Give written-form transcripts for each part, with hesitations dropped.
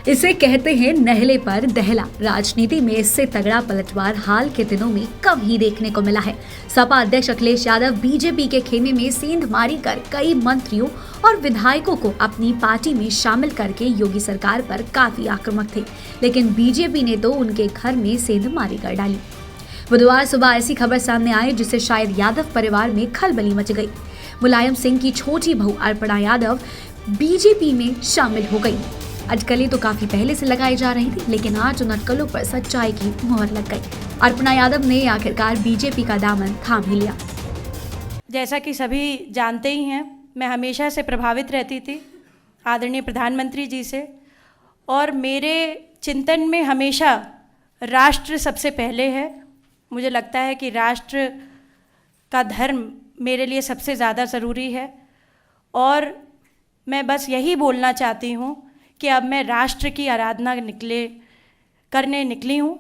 इसे कहते हैं नहले पर दहला। राजनीति में इससे तगड़ा पलटवार हाल के दिनों में कम ही देखने को मिला है। सपा अध्यक्ष अखिलेश यादव बीजेपी के खेमे में सेंधमारी कर कई मंत्रियों और विधायकों को अपनी पार्टी में शामिल करके योगी सरकार पर काफी आक्रामक थे, लेकिन बीजेपी ने तो उनके घर में सेंधमारी कर डाली। बुधवार सुबह ऐसी खबर सामने आई जिससे शायद यादव परिवार में खलबली मच गई। मुलायम सिंह की छोटी बहू अर्पणा यादव बीजेपी में शामिल हो गई। अटकलें तो काफी पहले से लगाई जा रही थी, लेकिन आज उन अटकलों पर सच्चाई की मुहर लग गई। अर्पणा यादव ने आखिरकार बीजेपी का दामन थाम ही लिया। जैसा कि सभी जानते ही हैं, मैं हमेशा से प्रभावित रहती थी आदरणीय प्रधानमंत्री जी से, और मेरे चिंतन में हमेशा राष्ट्र सबसे पहले है। मुझे लगता है कि राष्ट्र का धर्म मेरे लिए सबसे ज़्यादा ज़रूरी है, और मैं बस यही बोलना चाहती हूँ कि अब मैं राष्ट्र की आराधना करने निकली हूँ।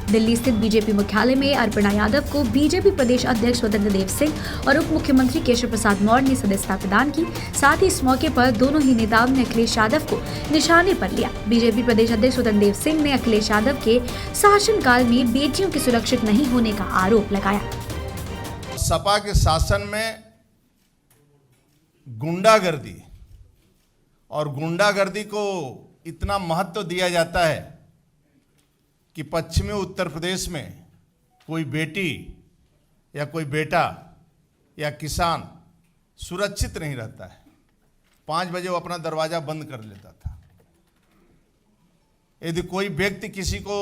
दिल्ली स्थित बीजेपी मुख्यालय में अर्पणा यादव को बीजेपी प्रदेश अध्यक्ष स्वतंत्र देव सिंह और उप मुख्यमंत्री केशव प्रसाद मौर्य ने सदस्यता प्रदान की। साथ ही इस मौके पर दोनों ही नेताओं ने अखिलेश यादव को निशाने पर लिया। बीजेपी प्रदेश अध्यक्ष स्वतंत्र देव सिंह ने अखिलेश यादव के शासनकाल में बेटियों के सुरक्षित नहीं होने का आरोप लगाया। सपा के शासन में गुंडागर्दी और गुंडागर्दी को इतना महत्व दिया जाता है कि पश्चिमी उत्तर प्रदेश में कोई बेटी या कोई बेटा या किसान सुरक्षित नहीं रहता है। 5 बजे वो अपना दरवाजा बंद कर लेता था। यदि कोई व्यक्ति किसी को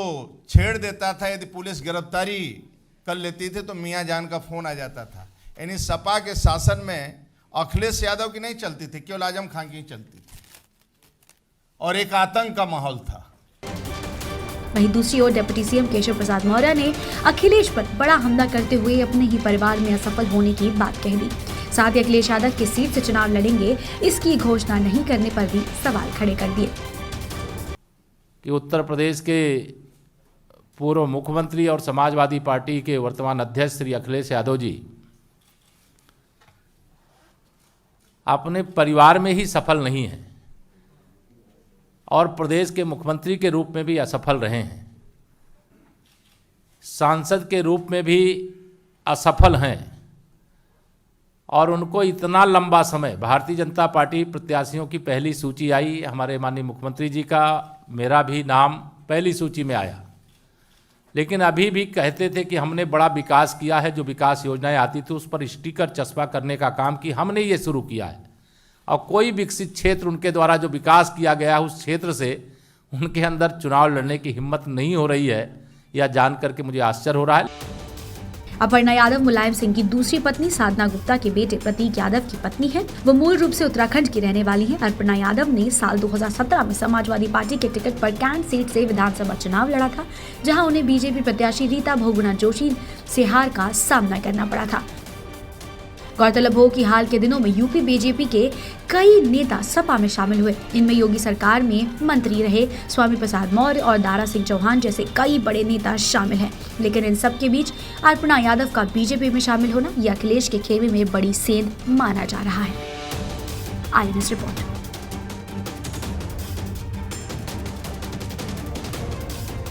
छेड़ देता था, यदि पुलिस गिरफ्तारी कर लेती थी तो मियाँ जान का फोन आ जाता था। यानी सपा के शासन में अखिलेश यादव की नहीं चलती थी, केवल आजम खान की चलती थी, और एक आतंक का माहौल था। वहीं दूसरी ओर डिप्टी सीएम केशव प्रसाद मौर्य ने अखिलेश पर बड़ा हमला करते हुए अपने ही परिवार में असफल होने की बात कह दी। साथ ही अखिलेश यादव किस सीट से चुनाव लड़ेंगे इसकी घोषणा नहीं करने पर भी सवाल खड़े कर दिए। कि उत्तर प्रदेश के पूर्व मुख्यमंत्री और समाजवादी पार्टी के वर्तमान अध्यक्ष श्री अखिलेश यादव जी अपने परिवार में ही सफल नहीं हैं और प्रदेश के मुख्यमंत्री के रूप में भी असफल रहे हैं, सांसद के रूप में भी असफल हैं, और उनको इतना लंबा समय भारतीय जनता पार्टी प्रत्याशियों की पहली सूची आई, हमारे माननीय मुख्यमंत्री जी का, मेरा भी नाम पहली सूची में आया, लेकिन अभी भी कहते थे कि हमने बड़ा विकास किया है। जो विकास योजनाएं आती थी उस पर स्टिकर चस्पा करने का काम कि हमने ये शुरू किया है, और कोई विकसित क्षेत्र उनके द्वारा जो विकास किया गया है उस क्षेत्र से उनके अंदर चुनाव लड़ने की हिम्मत नहीं हो रही है। यह जान करके मुझे आश्चर्य हो रहा है। अर्पणा यादव मुलायम सिंह की दूसरी पत्नी साधना गुप्ता के बेटे प्रतीक यादव की पत्नी है। वो मूल रूप से उत्तराखंड की रहने वाली है। अर्पणा यादव ने साल 2017 में समाजवादी पार्टी के टिकट पर कैंट सीट से विधानसभा चुनाव लड़ा था, जहां उन्हें बीजेपी प्रत्याशी रीता बहुगुणा जोशी से हार का सामना करना पड़ा था। गौरतलब हो कि हाल के दिनों में यूपी बीजेपी के कई नेता सपा में शामिल हुए। इनमें योगी सरकार में मंत्री रहे स्वामी प्रसाद मौर्य और दारा सिंह चौहान जैसे कई बड़े नेता शामिल हैं। लेकिन इन सब के बीच अर्पणा यादव का बीजेपी में शामिल होना यह अखिलेश के खेमे में बड़ी सेंध माना जा रहा है। INS report.